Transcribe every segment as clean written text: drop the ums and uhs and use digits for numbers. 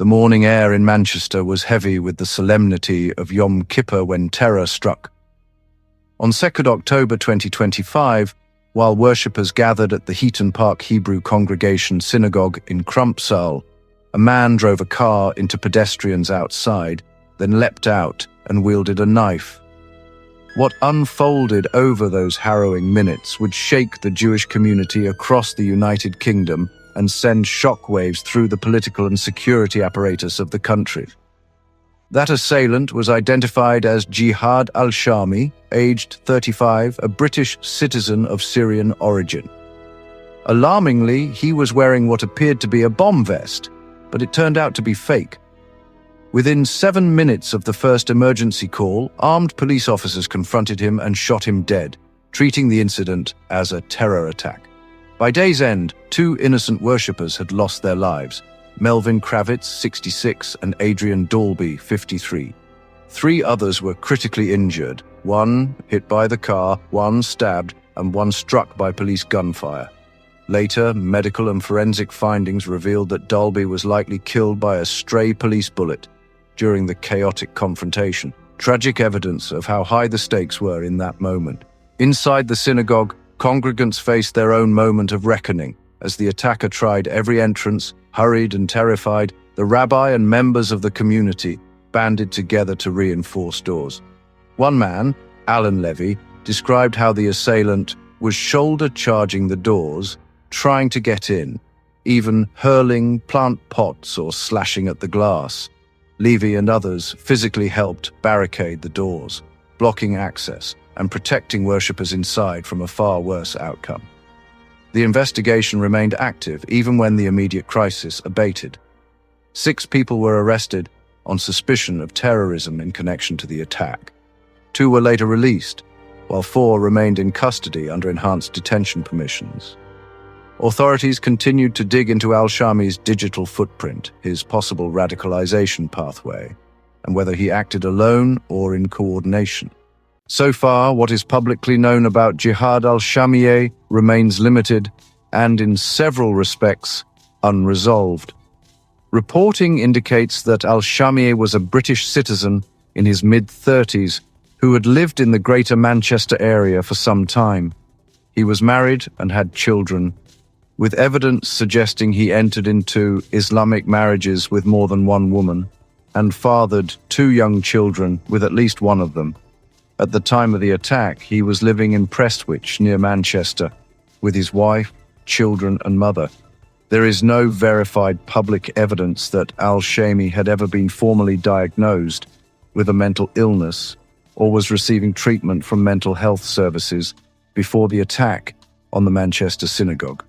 The morning air in Manchester was heavy with the solemnity of Yom Kippur when terror struck. On 2nd October 2025, while worshippers gathered at the Heaton Park Hebrew Congregation Synagogue in Crumpsall, a man drove a car into pedestrians outside, then leapt out and wielded a knife. What unfolded over those harrowing minutes would shake the Jewish community across the United Kingdom and send shockwaves through the political and security apparatus of the country. That assailant was identified as Jihad Al-Shamie, aged 35, a British citizen of Syrian origin. Alarmingly, he was wearing what appeared to be a bomb vest, but it turned out to be fake. Within 7 minutes of the first emergency call, armed police officers confronted him and shot him dead, treating the incident as a terror attack. By day's end, 2 innocent worshippers had lost their lives: Melvin Kravitz, 66, and Adrian Daulby, 53. 3 others were critically injured, 1 hit by the car, 1 stabbed, and 1 struck by police gunfire. Later, medical and forensic findings revealed that Daulby was likely killed by a stray police bullet during the chaotic confrontation. Tragic evidence of how high the stakes were in that moment. Inside the synagogue, congregants faced their own moment of reckoning. As the attacker tried every entrance, hurried and terrified, the rabbi and members of the community banded together to reinforce doors. One man, Alan Levy, described how the assailant was shoulder-charging the doors, trying to get in, even hurling plant pots or slashing at the glass. Levy and others physically helped barricade the doors, blocking access and protecting worshippers inside from a far worse outcome. The investigation remained active even when the immediate crisis abated. 6 people were arrested on suspicion of terrorism in connection to the attack. 2 were later released, while 4 remained in custody under enhanced detention permissions. Authorities continued to dig into Al-Shamie's digital footprint, his possible radicalisation pathway, and whether he acted alone or in coordination. So far, what is publicly known about Jihad Al-Shamie remains limited and, in several respects, unresolved. Reporting indicates that Al-Shamie was a British citizen in his mid-30s who had lived in the Greater Manchester area for some time. He was married and had children, with evidence suggesting he entered into Islamic marriages with more than one woman and fathered 2 young children with at least one of them. At the time of the attack, he was living in Prestwich, near Manchester, with his wife, children, and mother. There is no verified public evidence that Al-Shamie had ever been formally diagnosed with a mental illness or was receiving treatment from mental health services before the attack on the Manchester synagogue.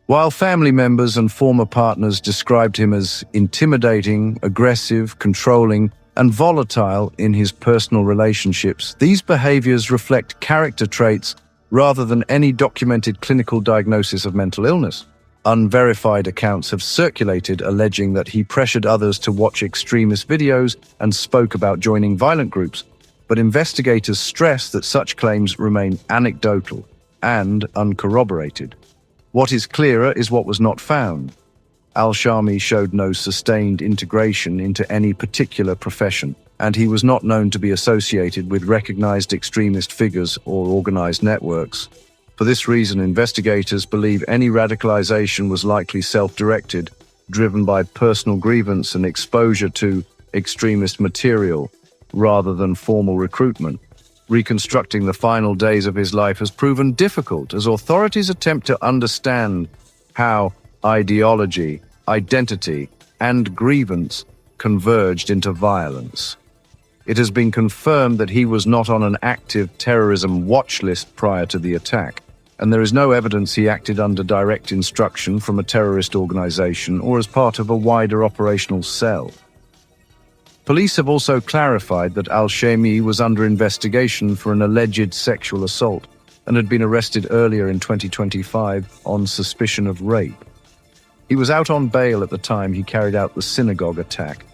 While family members and former partners described him as intimidating, aggressive, controlling, and volatile in his personal relationships, these behaviors reflect character traits rather than any documented clinical diagnosis of mental illness. Unverified accounts have circulated alleging that he pressured others to watch extremist videos and spoke about joining violent groups, but investigators stress that such claims remain anecdotal and uncorroborated. What is clearer is what was not found. Al-Shamie showed no sustained integration into any particular profession, and he was not known to be associated with recognized extremist figures or organized networks. For this reason, investigators believe any radicalization was likely self-directed, driven by personal grievance and exposure to extremist material, rather than formal recruitment. Reconstructing the final days of his life has proven difficult as authorities attempt to understand how ideology, identity, and grievance converged into violence. It has been confirmed that he was not on an active terrorism watch list prior to the attack, and there is no evidence he acted under direct instruction from a terrorist organization or as part of a wider operational cell. Police have also clarified that Al-Shamie was under investigation for an alleged sexual assault and had been arrested earlier in 2025 on suspicion of rape. He was out on bail at the time he carried out the synagogue attack.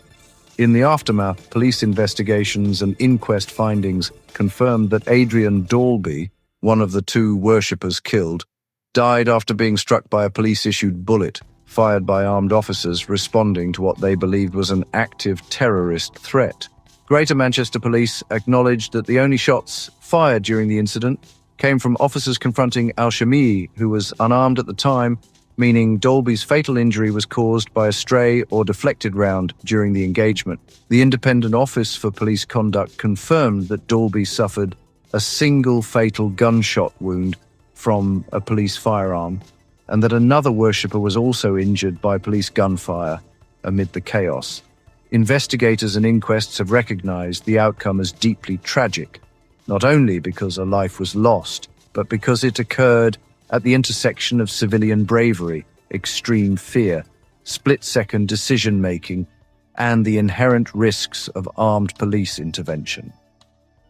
In the aftermath, police investigations and inquest findings confirmed that Adrian Daulby, one of the 2 worshippers killed, died after being struck by a police-issued bullet fired by armed officers responding to what they believed was an active terrorist threat. Greater Manchester Police acknowledged that the only shots fired during the incident came from officers confronting Al-Shamie, who was unarmed at the time, meaning Daulby's fatal injury was caused by a stray or deflected round during the engagement. The Independent Office for Police Conduct confirmed that Daulby suffered a single fatal gunshot wound from a police firearm, and that another worshipper was also injured by police gunfire amid the chaos. Investigators and inquests have recognized the outcome as deeply tragic, not only because a life was lost, but because it occurred at the intersection of civilian bravery, extreme fear, split-second decision-making, and the inherent risks of armed police intervention.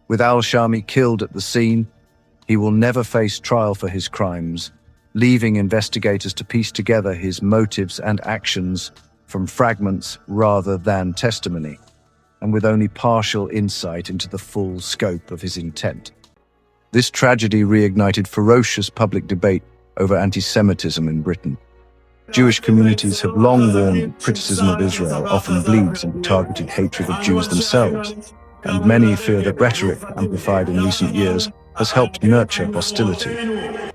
With Al-Shamie killed at the scene, he will never face trial for his crimes, leaving investigators to piece together his motives and actions from fragments rather than testimony, and with only partial insight into the full scope of his intent. This tragedy reignited ferocious public debate over antisemitism in Britain. Jewish communities have long warned that criticism of Israel often bleeds into targeted hatred of Jews themselves, and many fear that rhetoric amplified in recent years has helped nurture hostility.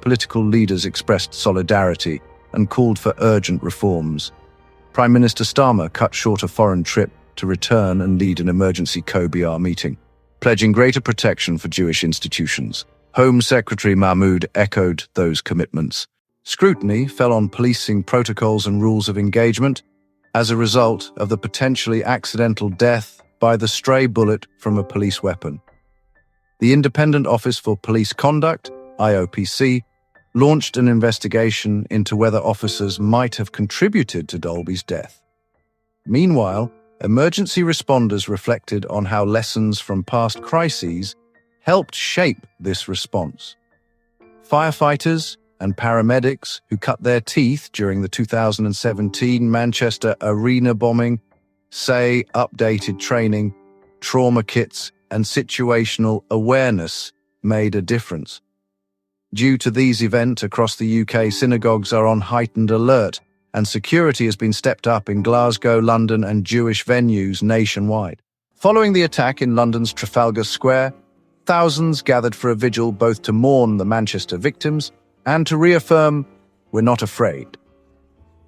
Political leaders expressed solidarity and called for urgent reforms. Prime Minister Starmer cut short a foreign trip to return and lead an emergency co-BR meeting, pledging greater protection for Jewish institutions. Home Secretary Mahmoud echoed those commitments. Scrutiny fell on policing protocols and rules of engagement as a result of the potentially accidental death by the stray bullet from a police weapon. The Independent Office for Police Conduct, IOPC, launched an investigation into whether officers might have contributed to Daulby's death. Meanwhile, emergency responders reflected on how lessons from past crises helped shape this response. Firefighters and paramedics who cut their teeth during the 2017 Manchester arena bombing say updated training, trauma kits, and situational awareness made a difference. Due to these events across the UK, synagogues are on heightened alert, and security has been stepped up in Glasgow, London, and Jewish venues nationwide. Following the attack in London's Trafalgar Square, thousands gathered for a vigil both to mourn the Manchester victims and to reaffirm, "We're not afraid."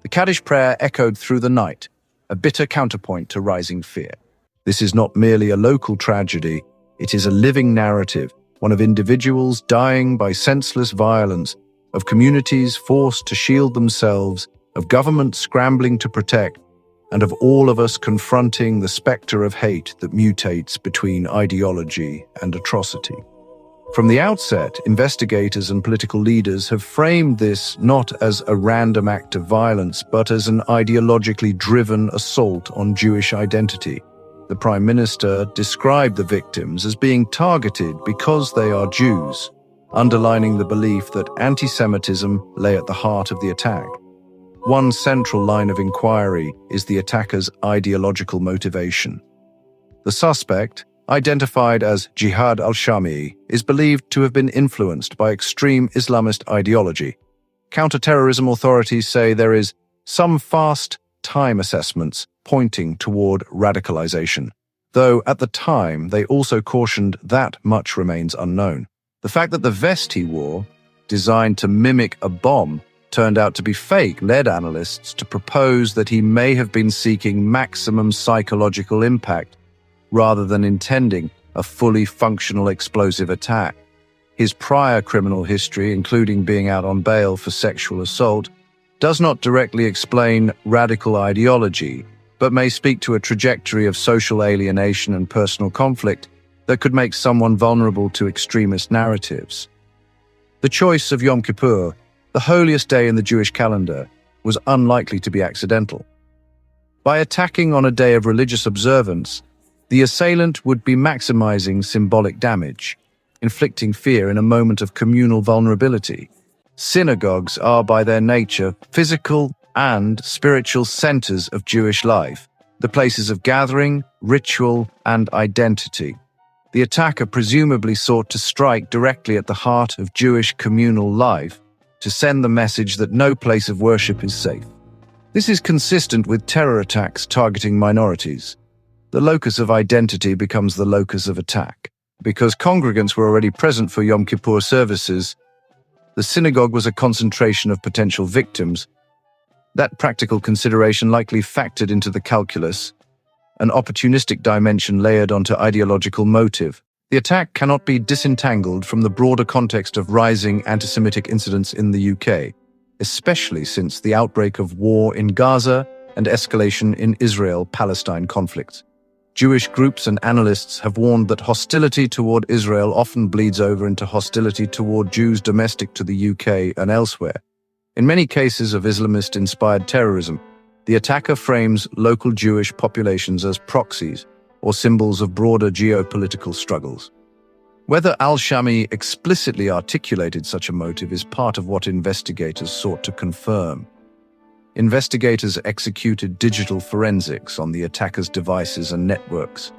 The Kaddish prayer echoed through the night, a bitter counterpoint to rising fear. This is not merely a local tragedy, it is a living narrative, one of individuals dying by senseless violence, of communities forced to shield themselves, of governments scrambling to protect, and of all of us confronting the specter of hate that mutates between ideology and atrocity. From the outset, investigators and political leaders have framed this not as a random act of violence, but as an ideologically driven assault on Jewish identity. The Prime Minister described the victims as being targeted because they are Jews, underlining the belief that antisemitism lay at the heart of the attack. One central line of inquiry is the attacker's ideological motivation. The suspect, identified as Jihad Al-Shamie, is believed to have been influenced by extreme Islamist ideology. Counter-terrorism authorities say there is some fast time assessments pointing toward radicalisation, though at the time they also cautioned that much remains unknown. The fact that the vest he wore, designed to mimic a bomb, turned out to be fake led analysts to propose that he may have been seeking maximum psychological impact rather than intending a fully functional explosive attack. His prior criminal history, including being out on bail for sexual assault, does not directly explain radical ideology, but may speak to a trajectory of social alienation and personal conflict that could make someone vulnerable to extremist narratives. The choice of Yom Kippur, the holiest day in the Jewish calendar, was unlikely to be accidental. By attacking on a day of religious observance, the assailant would be maximizing symbolic damage, inflicting fear in a moment of communal vulnerability. Synagogues are by their nature physical and spiritual centers of Jewish life, the places of gathering, ritual, and identity. The attacker presumably sought to strike directly at the heart of Jewish communal life, to send the message that no place of worship is safe. This is consistent with terror attacks targeting minorities. The locus of identity becomes the locus of attack. Because congregants were already present for Yom Kippur services, the synagogue was a concentration of potential victims. That practical consideration likely factored into the calculus, an opportunistic dimension layered onto ideological motive. The attack cannot be disentangled from the broader context of rising anti-Semitic incidents in the UK, especially since the outbreak of war in Gaza and escalation in Israel-Palestine conflicts. Jewish groups and analysts have warned that hostility toward Israel often bleeds over into hostility toward Jews domestic to the UK and elsewhere. In many cases of Islamist-inspired terrorism, the attacker frames local Jewish populations as proxies or symbols of broader geopolitical struggles. Whether Al-Shamie explicitly articulated such a motive is part of what investigators sought to confirm. Investigators executed digital forensics on the attacker's devices and networks,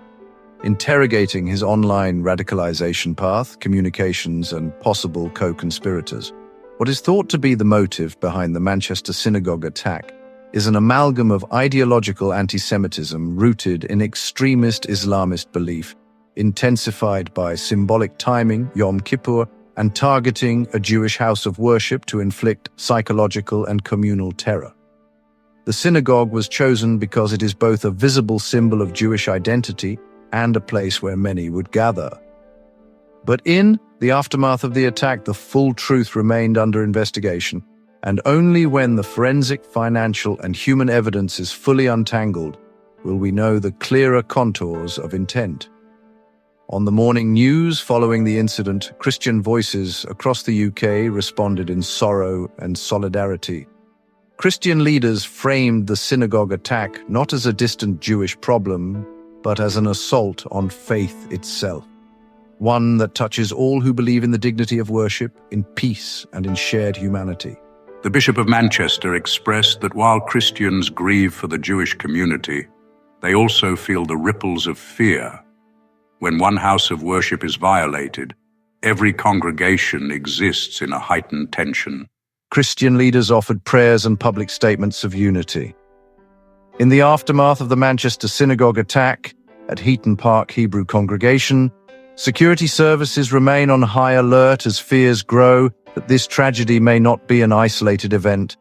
interrogating his online radicalisation path, communications, and possible co-conspirators. What is thought to be the motive behind the Manchester synagogue attack is an amalgam of ideological anti-Semitism rooted in extremist Islamist belief, intensified by symbolic timing, Yom Kippur, and targeting a Jewish house of worship to inflict psychological and communal terror. The synagogue was chosen because it is both a visible symbol of Jewish identity and a place where many would gather. But in the aftermath of the attack, the full truth remained under investigation, and only when the forensic, financial, and human evidence is fully untangled will we know the clearer contours of intent. On the morning news following the incident, Christian voices across the UK responded in sorrow and solidarity. Christian leaders framed the synagogue attack not as a distant Jewish problem, but as an assault on faith itself, one that touches all who believe in the dignity of worship, in peace, and in shared humanity. The Bishop of Manchester expressed that while Christians grieve for the Jewish community, they also feel the ripples of fear. When one house of worship is violated, every congregation exists in a heightened tension. Christian leaders offered prayers and public statements of unity. In the aftermath of the Manchester synagogue attack at Heaton Park Hebrew Congregation, security services remain on high alert as fears grow that this tragedy may not be an isolated event.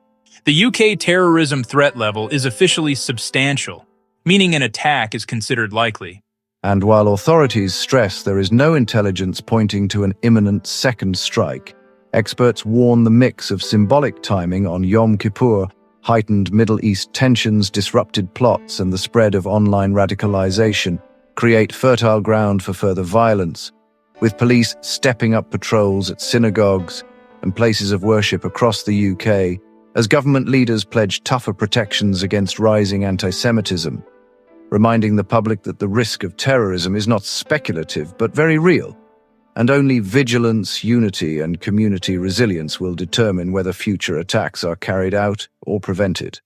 The UK terrorism threat level is officially substantial, meaning an attack is considered likely. And while authorities stress there is no intelligence pointing to an imminent second strike, experts warn the mix of symbolic timing on Yom Kippur, heightened Middle East tensions, disrupted plots, and the spread of online radicalisation create fertile ground for further violence, with police stepping up patrols at synagogues and places of worship across the UK as government leaders pledge tougher protections against rising anti-Semitism, reminding the public that the risk of terrorism is not speculative but very real, and only vigilance, unity, and community resilience will determine whether future attacks are carried out or prevented.